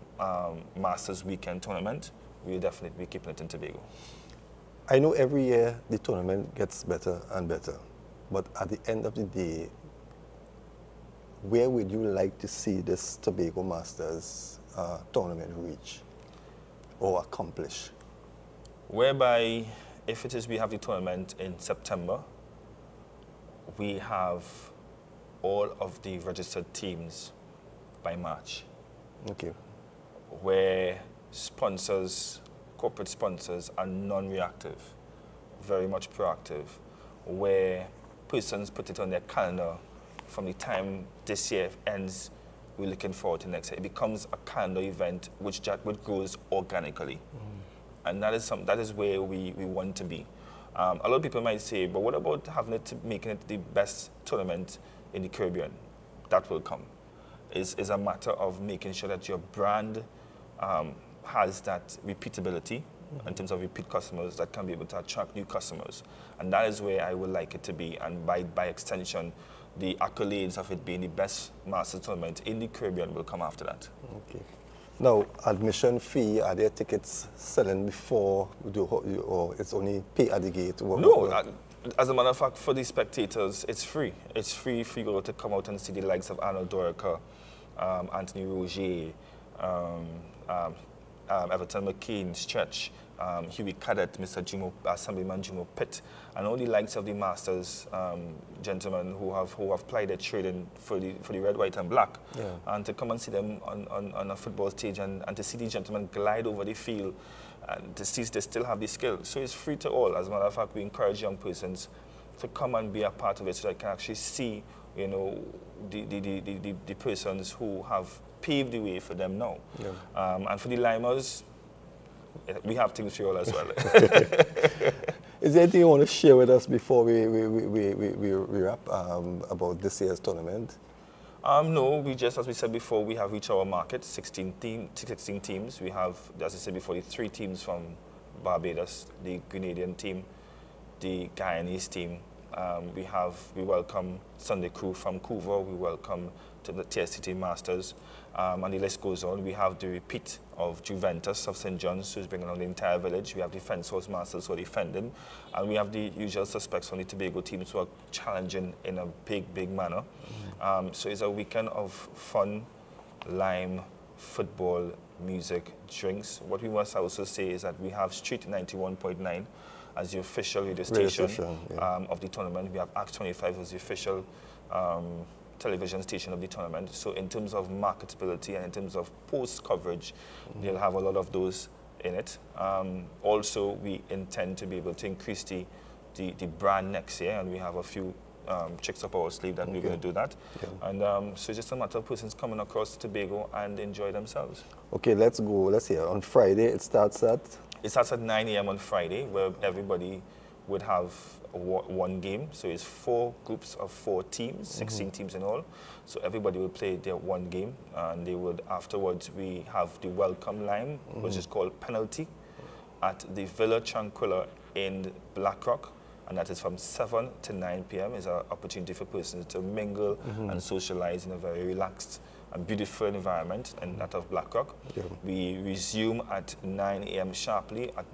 Masters weekend tournament, we will definitely be keeping it in Tobago. I know every year the tournament gets better and better, but at the end of the day, where would you like to see this Tobago Masters tournament reach or accomplish? Whereby, if it is we have the tournament in September, we have all of the registered teams by March. Where sponsors, corporate sponsors are non-reactive, very much proactive, where persons put it on their calendar from the time this year ends, we're looking forward to next year. It becomes a calendar event which grows organically. And that is where we want to be. A lot of people might say, but what about making it the best tournament in the Caribbean? That will come. It's a matter of making sure that your brand has that repeatability in terms of repeat customers that can be able to attract new customers. And that is where I would like it to be. And by extension, the accolades of it being the best Masters tournament in the Caribbean will come after that. Now, admission fee, are there tickets selling before, or it's only pay at the gate? No, as a matter of fact, for the spectators, it's free. It's free for you to come out and see the likes of Arnold Dorica, Anthony Roger, Everton McKean, Stretch, Huey Cadet, Mr. Assemblyman Jumo Pitt, and all the likes of the Masters gentlemen who have plied their trade for the red, white, and black, and to come and see them on a football stage and to see the gentlemen glide over the field and to see they still have the skill. So it's free to all. As a matter of fact, we encourage young persons to come and be a part of it so they can actually see, you know, the persons who have paved the way for them now. And for the Limers, we have things for you all as well. Is there anything you want to share with us before we wrap about this year's tournament? No, as we said before, we have reached our market, 16 teams. We have, as I said before, the 3 teams from Barbados, the Grenadian team, the Guyanese team, We welcome Sunday Crew from Couva. We welcome to the TSTT Masters, and the list goes on. We have the repeat of Juventus of St. John's, who's bringing on the entire village. We have the Defence Force Masters who are defending, and we have the usual suspects from the Tobago teams who are challenging in a big manner. So it's a weekend of fun, lime, football, music, drinks. What we must also say is that we have Street 91.9 as the official radio station of the tournament. We have Act 25 as the official television station of the tournament. So in terms of marketability and in terms of post coverage, they'll have a lot of those in it. Also, we intend to be able to increase the brand next year, and we have a few tricks up our sleeve that we're going to do that. And so it's just a matter of persons coming across Tobago and enjoy themselves. Okay, let's go. Let's hear. On Friday, it starts at 9 a.m. on Friday, where everybody would have one game. So it's 4 groups of 4 teams, 16 teams in all. So everybody will play their one game, and they would afterwards. We have the welcome line, which is called penalty, at the Villa Tranquilla in Blackrock. And that is from 7 to 9 p.m. is an opportunity for persons to mingle and socialize in a very relaxed and beautiful environment, and that of Blackrock. We resume at 9 a.m. sharply at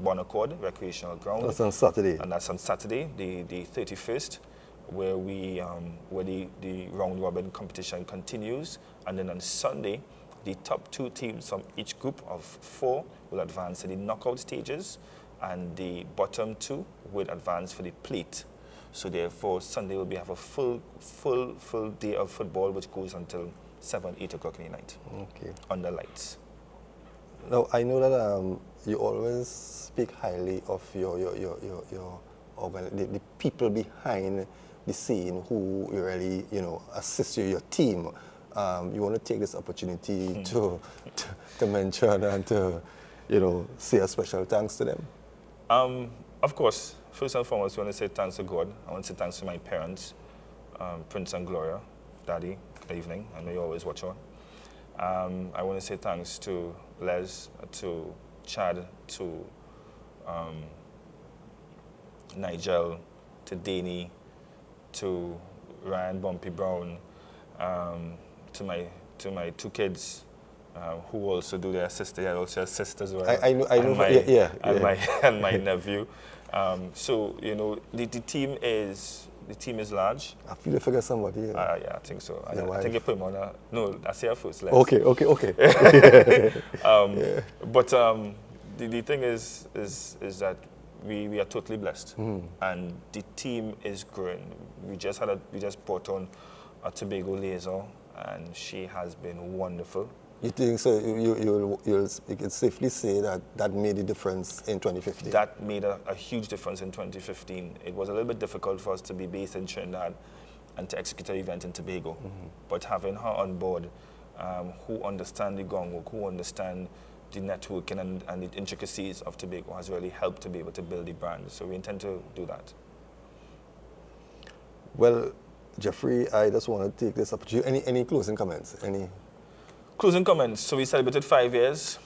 Bon Accord Recreational Ground. That's on Saturday. And that's on Saturday, the 31st, where the round robin competition continues. And then on Sunday, the top 2 teams from each group of 4 will advance to the knockout stages, and the bottom 2 will advance for the plate. So therefore, Sunday will have a full day of football, which goes until 7, 8 o'clock in the night. Okay. Under lights. Now, I know that you always speak highly of the people behind the scene who really, assist you, your team. You want to take this opportunity to mention and to, say a special thanks to them? Of course, first and foremost, I want to say thanks to God. I want to say thanks to my parents, Prince and Gloria, Daddy, good evening. I know you always watch on. I want to say thanks to Les, to Chad, to Nigel, to Danny, to Ryan Bumpy Brown, to my 2 kids, who also do their sister. I also assist as well. I know. And my nephew. So the team is large. I feel you forget somebody. Yeah, I think so. I think you put him on a. No, I say first. Okay. But the thing is that we are totally blessed, and the team is growing. We just brought on a Tobago liaison, and she has been wonderful. You think so? You can safely say that made a difference in 2015? That made a huge difference in 2015. It was a little bit difficult for us to be based in Trinidad and to execute an event in Tobago. But having her on board, who understand the groundwork, who understand the networking and the intricacies of Tobago, has really helped to be able to build the brand. So we intend to do that. Well, Jeffrey, I just want to take this opportunity. Any closing comments? Closing comments. So we celebrated 5 years.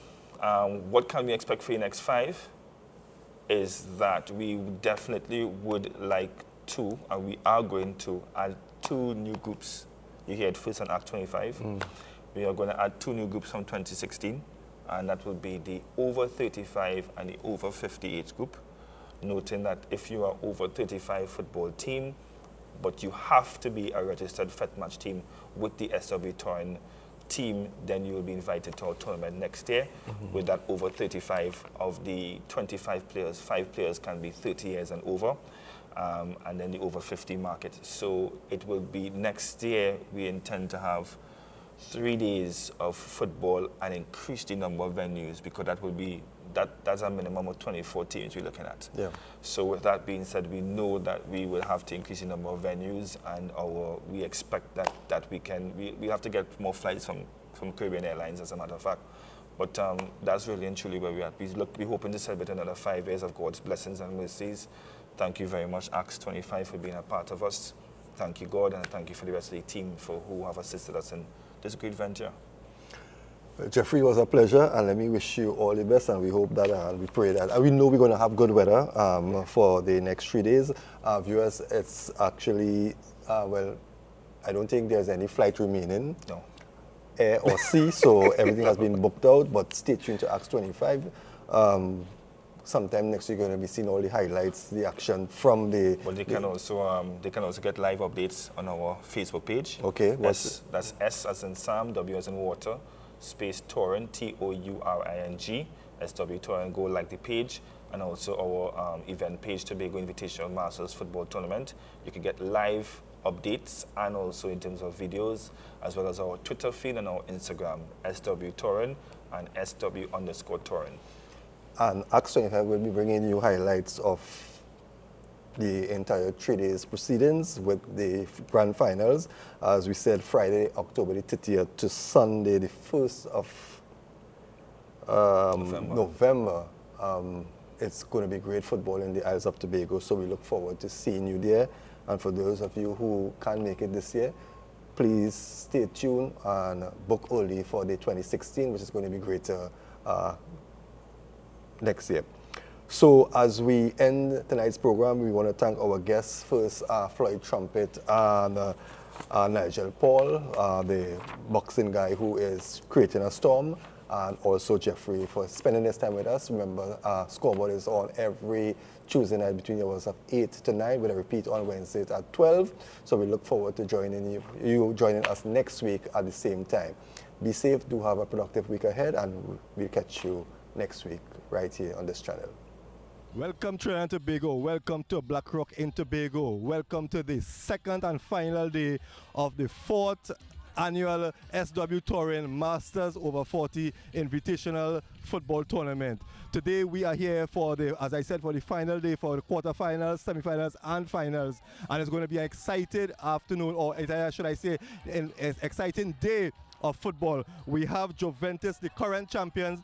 What can we expect for the next 5? Is that we definitely would like to, and we are going to, add 2 new groups. You heard first on Act 25. We are going to add 2 new groups from 2016, and that will be the over 35 and the over 58 group. Noting that if you are over 35 football team, but you have to be a registered FETmatch team with the SW Touring team, then you will be invited to our tournament next year. With that over 35 of the 25 players, 5 players can be 30 years and over, and then the over 50 market. So it will be next year. We intend to have 3 days of football and increase the number of venues, because that will be that's a minimum of 24 teams we're looking at. So with that being said, we know that we will have to increase the number of venues, and we expect that we have to get more flights from Caribbean Airlines, as a matter of fact. But that's really and truly where we are. We're hoping to celebrate another 5 years of God's blessings and mercies. Thank you very much, Acts 25, for being a part of us. Thank you, God, and thank you for the rest of the team who have assisted us in this great venture. Jeffrey, it was a pleasure, and let me wish you all the best, and we hope that, we pray that, and we know we're going to have good weather for the next 3 days. Viewers, it's actually, well, I don't think there's any flight remaining. No. Air or sea, so everything has been booked out, but stay tuned to Acts 25. Sometime next week, you're going to be seeing all the highlights, the action from the... But they can also get live updates on our Facebook page. Okay. That's S as in Sam, W as in water, space Touring, Touring, SW Touring. Go like the page, and also our event page, Tobago Invitational Masters Football Tournament. You can get live updates and also in terms of videos, as well as our Twitter feed and our Instagram, SW Touring and SW_Touring. And Acts 25 will be bringing you highlights of the entire 3 days proceedings with the grand finals. As we said, Friday, October the 30th to Sunday, the 1st of November. It's going to be great football in the Isles of Tobago, so we look forward to seeing you there. And for those of you who can't make it this year, please stay tuned and book early for the 2016, which is going to be greater next year. So as we end tonight's program, we want to thank our guests. First, Floyd Trumpet and Nigel Paul, the boxing guy who is creating a storm, and also Jeffrey for spending this time with us. Remember, Scoreboard is on every Tuesday night between the hours of 8 to 9, with a repeat on Wednesdays at 12. So we look forward to joining you joining us next week at the same time. Be safe, do have a productive week ahead, and we'll catch you next week right here on this channel. Welcome Trinidad and Tobago, welcome to Black Rock in Tobago, welcome to the second and final day of the 4th annual SW Touring Masters Over 40 Invitational Football Tournament. Today we are here for as I said, for the final day, for the quarterfinals, semifinals and finals, and it's going to be an exciting afternoon, or should I say an exciting day of football. We have Juventus, the current champions.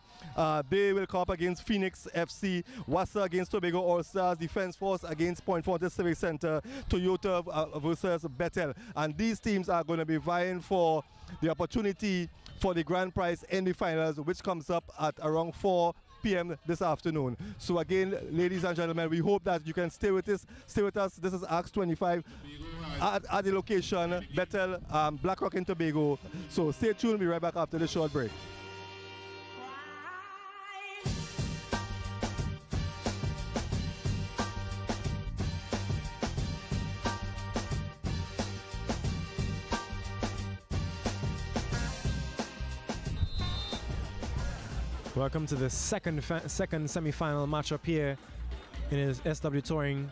They will come up against Phoenix FC, Wassa against Tobago All-Stars, Defense Force against Point Fortress Civic Center, Toyota versus Bethel. And these teams are going to be vying for the opportunity for the grand prize in the finals, which comes up at around 4 p.m. this afternoon. So again, ladies and gentlemen, we hope that you can stay with us. This is Acts 25 at the location, Bethel, Black Rock in Tobago. So stay tuned, we'll be right back after the short break. Welcome to the second semi-final matchup here in his SW Touring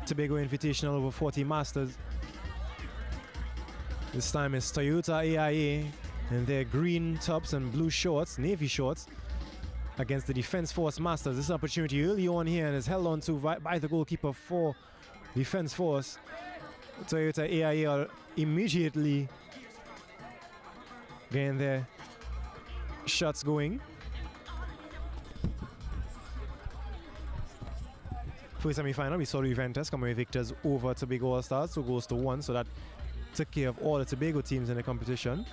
Tobago Invitational Over 40 Masters. This time it's Toyota AIA in their green tops and blue shorts, navy shorts, against the Defense Force Masters. This is an opportunity early on here and is held on to by the goalkeeper for Defense Force. Toyota AIA are immediately getting their shots going. First semi-final, we saw the Juventus come away victors over Tobago All-Stars, 2 goals to 1, so that took care of all the Tobago teams in the competition.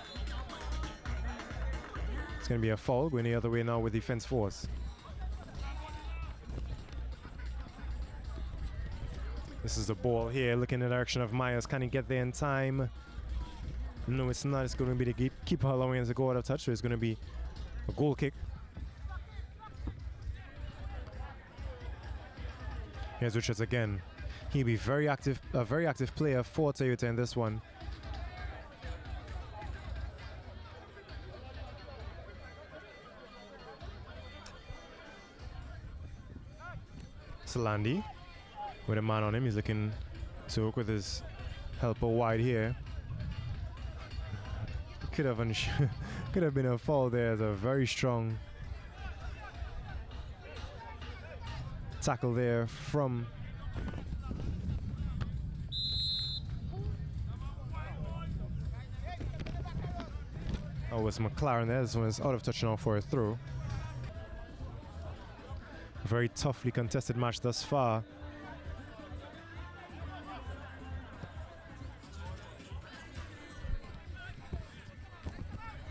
It's going to be a foul going the other way now with Defense Force. This is the ball here, looking in the direction of Myers. Can he get there in time? No, it's not. It's going to be the keeper allowing us to go out of touch, so it's going to be a goal kick. Here's Richards again. He'll be a very active player for Toyota in this one. Salandi with a man on him. He's looking to work with his helper wide here. Could have been a foul there. It's a very strong tackle there from it's McLaren there. This one is out of touch now for a throw. A very toughly contested match thus far.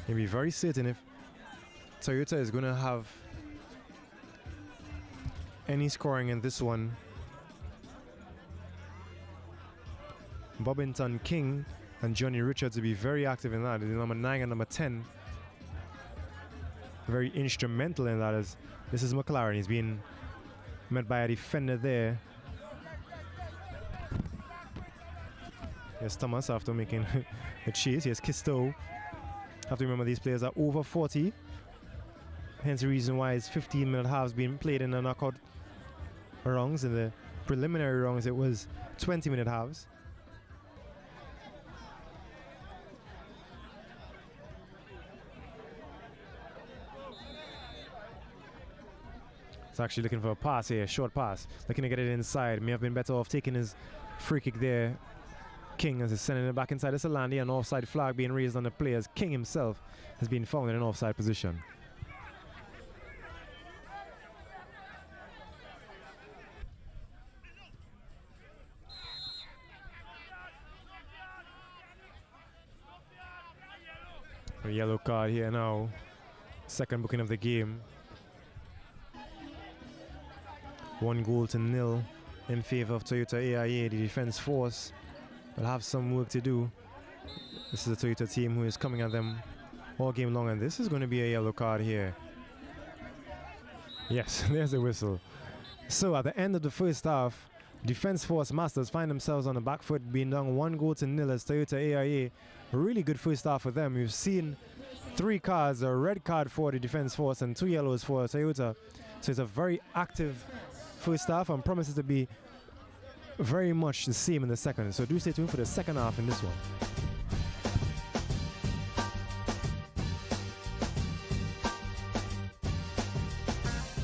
He'll be very certain if Toyota is going to have any scoring in this one. Bobbington King and Johnny Richards will be very active in that. The number 9 and number 10. Very instrumental in that. As this is McLaren. He's being met by a defender there. Here's Thomas after making a chase. Here's Kisto. Have to remember these players are over 40. Hence the reason why it's 15-minute halves being played in the knockout rounds. In the preliminary rounds, it was 20-minute halves. He's actually looking for a pass here, short pass. Looking to get it inside. May have been better off taking his free kick there. King as he's sending it back inside. This is Landy, an offside flag being raised on the players. King himself has been found in an offside position. A yellow card here now. Second booking of the game. 1-0 in favor of Toyota AIA. The defense force will have some work to do. This is a Toyota team who is coming at them all game long, and this is going to be a yellow card here. Yes, there's the whistle. So at the end of the first half, Defense Force Masters find themselves on the back foot, being down 1-0 as Toyota AIA. A really good first half for them. We've seen 3 cards, a red card for the Defense Force and 2 yellows for Toyota. So it's a very active first half and promises to be very much the same in the second. So do stay tuned for the second half in this one.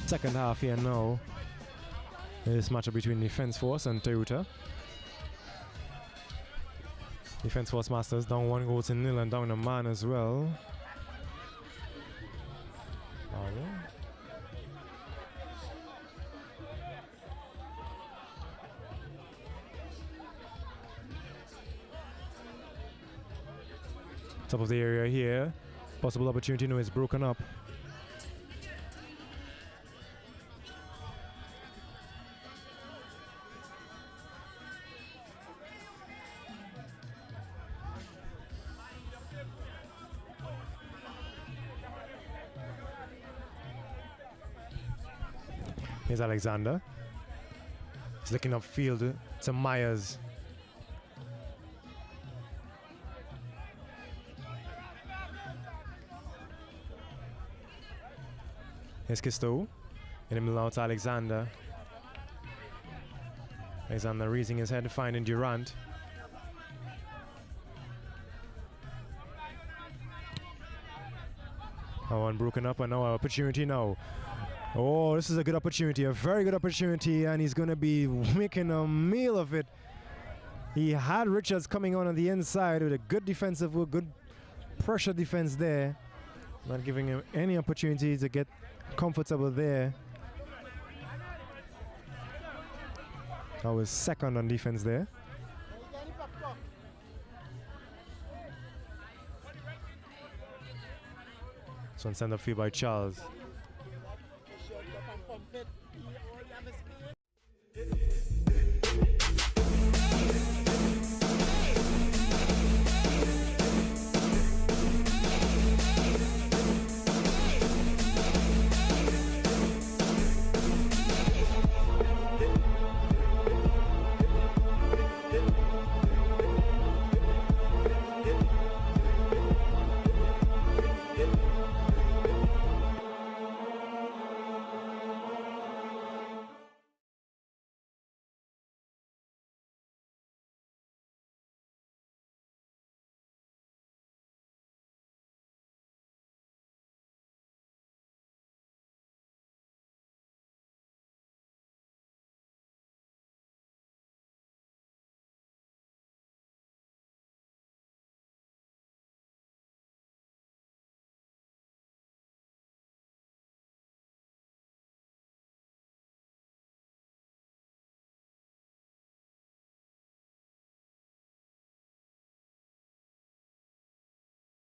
Second half here now. This matchup between Defense Force and Toyota. Defense Force Masters down 1-0 and down a man as well. Top of the area here. Possible opportunity, no, it's broken up. Here's Alexander. He's looking upfield to Myers. Here's Kisto. In the middle out to Alexander. Alexander raising his head, finding Durant. Oh, and broken up, and now an opportunity now. Oh, this is a good opportunity, a very good opportunity, and he's going to be making a meal of it. He had Richards coming on the inside with a good defensive work, good pressure defense there. Not giving him any opportunity to get comfortable there. That was second on defense there. So send up field by Charles.